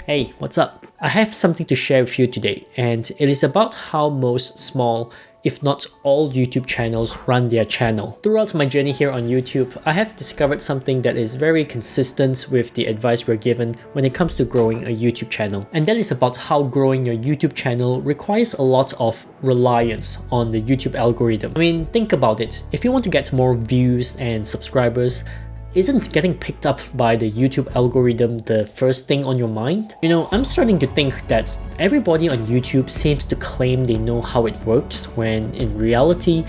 Hey, what's up? I have something to share with you today, and it is about how most small, if not all YouTube channels run their channel. Throughout my journey here on YouTube, I have discovered something that is very consistent with the advice we're given when it comes to growing a YouTube channel. And that is about how growing your YouTube channel requires a lot of reliance on the YouTube algorithm. I mean, think about it. If you want to get more views and subscribers, isn't getting picked up by the YouTube algorithm the first thing on your mind? You know, I'm starting to think that everybody on YouTube seems to claim they know how it works when in reality,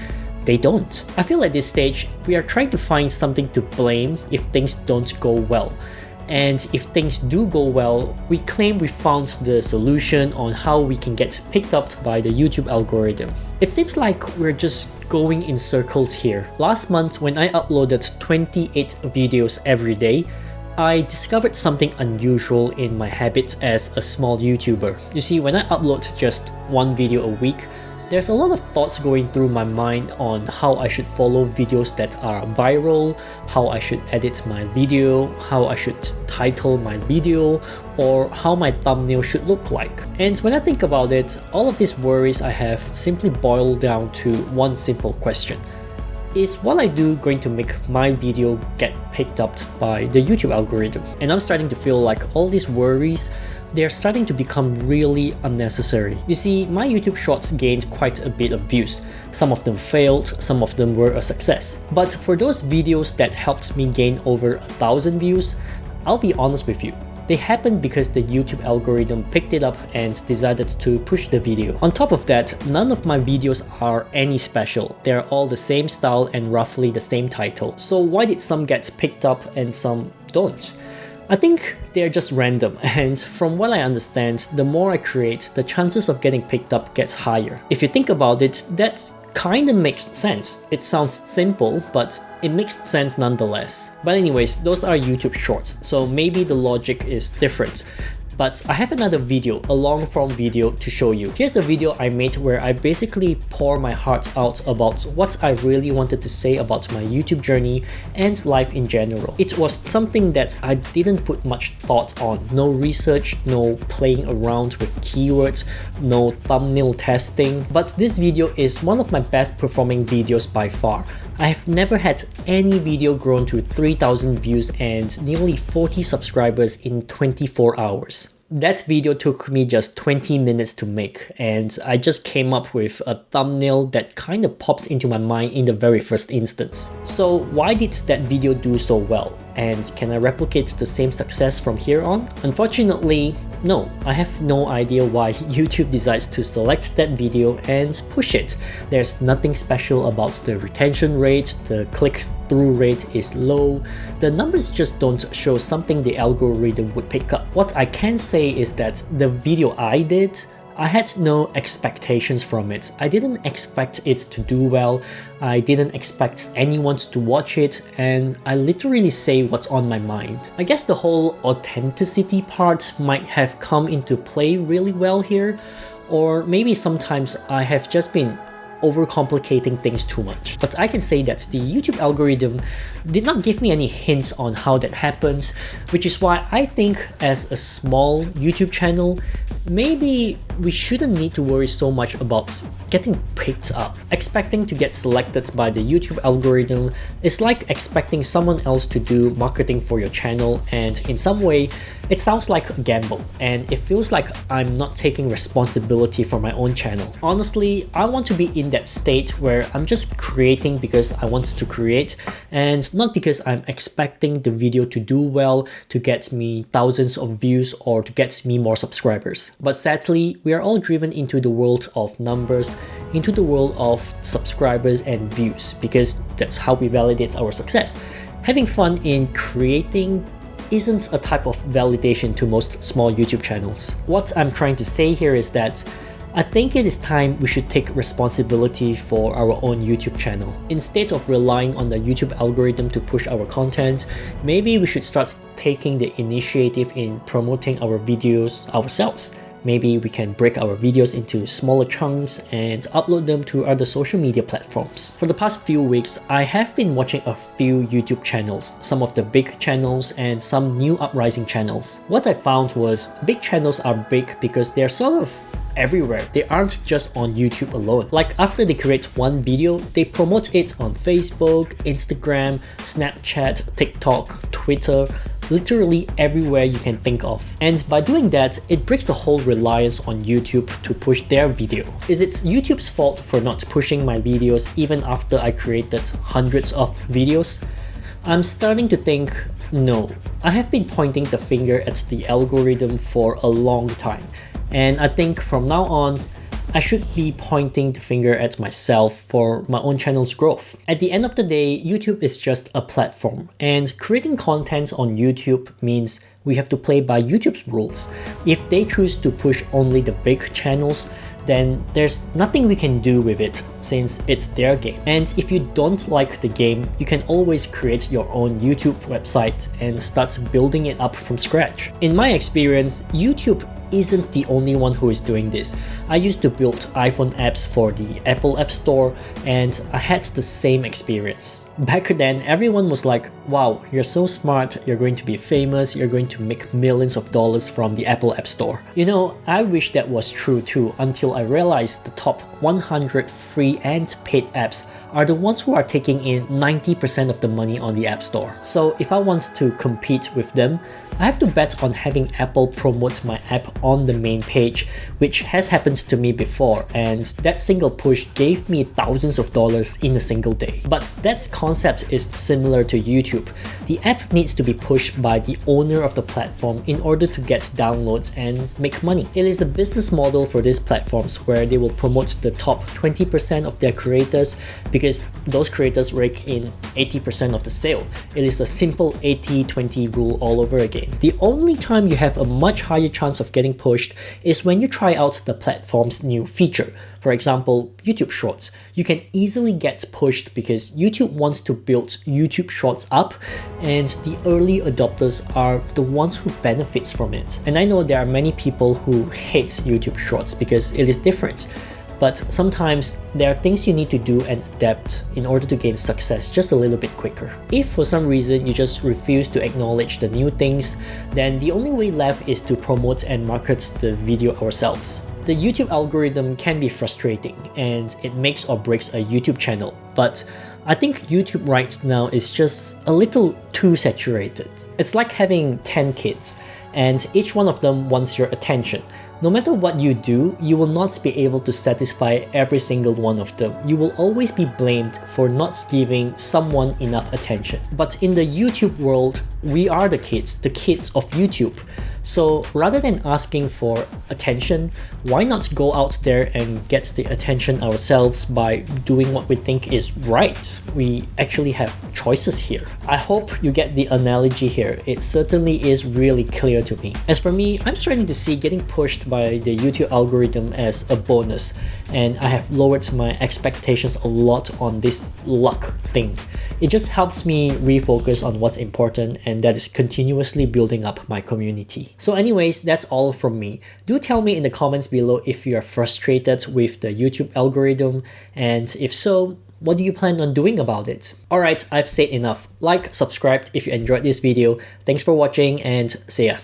they don't. I feel at this stage, we are trying to find something to blame if things don't go well. And if things do go well, we claim we found the solution on how we can get picked up by the YouTube algorithm. It seems like we're just going in circles here. Last month, when I uploaded 28 videos every day, I discovered something unusual in my habits as a small YouTuber. You see, when I upload just one video a week, there's a lot of thoughts going through my mind on how I should follow videos that are viral, how I should edit my video, how I should title my video, or how my thumbnail should look like. And when I think about it, all of these worries I have simply boil down to one simple question. Is what I do going to make my video get picked up by the YouTube algorithm? And I'm starting to feel like all these worries, they're starting to become really unnecessary. You see, my YouTube shorts gained quite a bit of views. Some of them failed, some of them were a success. But for those videos that helped me gain over 1,000 views, I'll be honest with you, they happened because the YouTube algorithm picked it up and decided to push the video. On top of that, none of my videos are any special. They're all the same style and roughly the same title. So why did some get picked up and some don't? I think they're just random, and from what I understand, the more I create, the chances of getting picked up gets higher. If you think about it, that kinda makes sense. It sounds simple, but it makes sense nonetheless. But anyways, those are YouTube shorts, so maybe the logic is different. But I have another video, a long form video to show you. Here's a video I made where I basically pour my heart out about what I really wanted to say about my YouTube journey and life in general. It was something that I didn't put much thought on. No research, no playing around with keywords, no thumbnail testing. But this video is one of my best performing videos by far. I have never had any video grown to 3,000 views and nearly 40 subscribers in 24 hours. That video took me just 20 minutes to make, and I just came up with a thumbnail that kind of pops into my mind in the very first instance. So why did that video do so well? And can I replicate the same success from here on? Unfortunately, no. I have no idea why YouTube decides to select that video and push it. There's nothing special about the retention rate, the click-through rate is low, the numbers just don't show something the algorithm would pick up. What I can say is that the video I did, I had no expectations from it. I didn't expect it to do well, I didn't expect anyone to watch it, and I literally say what's on my mind. I guess the whole authenticity part might have come into play really well here, or maybe sometimes I have just been overcomplicating things too much. But I can say that the YouTube algorithm did not give me any hints on how that happens, which is why I think as a small YouTube channel, maybe we shouldn't need to worry so much about getting picked up. Expecting to get selected by the YouTube algorithm is like expecting someone else to do marketing for your channel, and in some way, it sounds like a gamble, and it feels like I'm not taking responsibility for my own channel. Honestly, I want to be in that state where I'm just creating because I want to create, and not because I'm expecting the video to do well, to get me thousands of views, or to get me more subscribers. But sadly, we are all driven into the world of numbers, into the world of subscribers and views, because that's how we validate our success. Having fun in creating isn't a type of validation to most small YouTube channels. What I'm trying to say here is that I think it is time we should take responsibility for our own YouTube channel. Instead of relying on the YouTube algorithm to push our content, maybe we should start taking the initiative in promoting our videos ourselves. Maybe we can break our videos into smaller chunks and upload them to other social media platforms. For the past few weeks, I have been watching a few YouTube channels, some of the big channels and some new uprising channels. What I found was big channels are big because they're sort of everywhere. They aren't just on YouTube alone. Like after they create one video, they promote it on Facebook, Instagram, Snapchat, TikTok, Twitter, literally everywhere you can think of. And by doing that, it breaks the whole reliance on YouTube to push their video. Is it YouTube's fault for not pushing my videos even after I created hundreds of videos? I'm starting to think no. I have been pointing the finger at the algorithm for a long time. And I think from now on, I should be pointing the finger at myself for my own channel's growth. At the end of the day, YouTube is just a platform, and creating content on YouTube means we have to play by YouTube's rules. If they choose to push only the big channels, then there's nothing we can do with it since it's their game. And if you don't like the game, you can always create your own YouTube website and start building it up from scratch. In my experience, YouTube isn't the only one who is doing this. I used to build iPhone apps for the Apple App Store and I had the same experience. Back then, everyone was like, wow, you're so smart, you're going to be famous, you're going to make millions of dollars from the Apple App Store. You know, I wish that was true too until I realized the top 100 free and paid apps are the ones who are taking in 90% of the money on the App Store. So if I want to compete with them, I have to bet on having Apple promote my app on the main page, which has happened to me before, and that single push gave me thousands of dollars in a single day. But that concept is similar to YouTube. The app needs to be pushed by the owner of the platform in order to get downloads and make money. It is a business model for these platforms where they will promote the top 20% of their creators because those creators rake in 80% of the sale. It is a simple 80-20 rule all over again. The only time you have a much higher chance of getting pushed is when you try out the platform's new feature. For example, YouTube Shorts. You can easily get pushed because YouTube wants to build YouTube Shorts up, and the early adopters are the ones who benefits from it. And I know there are many people who hate YouTube Shorts because it is different. But sometimes there are things you need to do and adapt in order to gain success just a little bit quicker. If for some reason you just refuse to acknowledge the new things, then the only way left is to promote and market the video ourselves. The YouTube algorithm can be frustrating and it makes or breaks a YouTube channel, but I think YouTube right now is just a little too saturated. It's like having 10 kids and each one of them wants your attention. No matter what you do, you will not be able to satisfy every single one of them. You will always be blamed for not giving someone enough attention. But in the YouTube world, we are the kids of YouTube. So rather than asking for attention, why not go out there and get the attention ourselves by doing what we think is right? We actually have choices here. I hope you get the analogy here. It certainly is really clear to me. As for me, I'm starting to see getting pushed by the YouTube algorithm as a bonus, and I have lowered my expectations a lot on this luck thing. It just helps me refocus on what's important, and that is continuously building up my community. So anyways, that's all from me. Do tell me in the comments below if you are frustrated with the YouTube algorithm, and if so, what do you plan on doing about it? Alright, I've said enough. Like, subscribe if you enjoyed this video. Thanks for watching and see ya.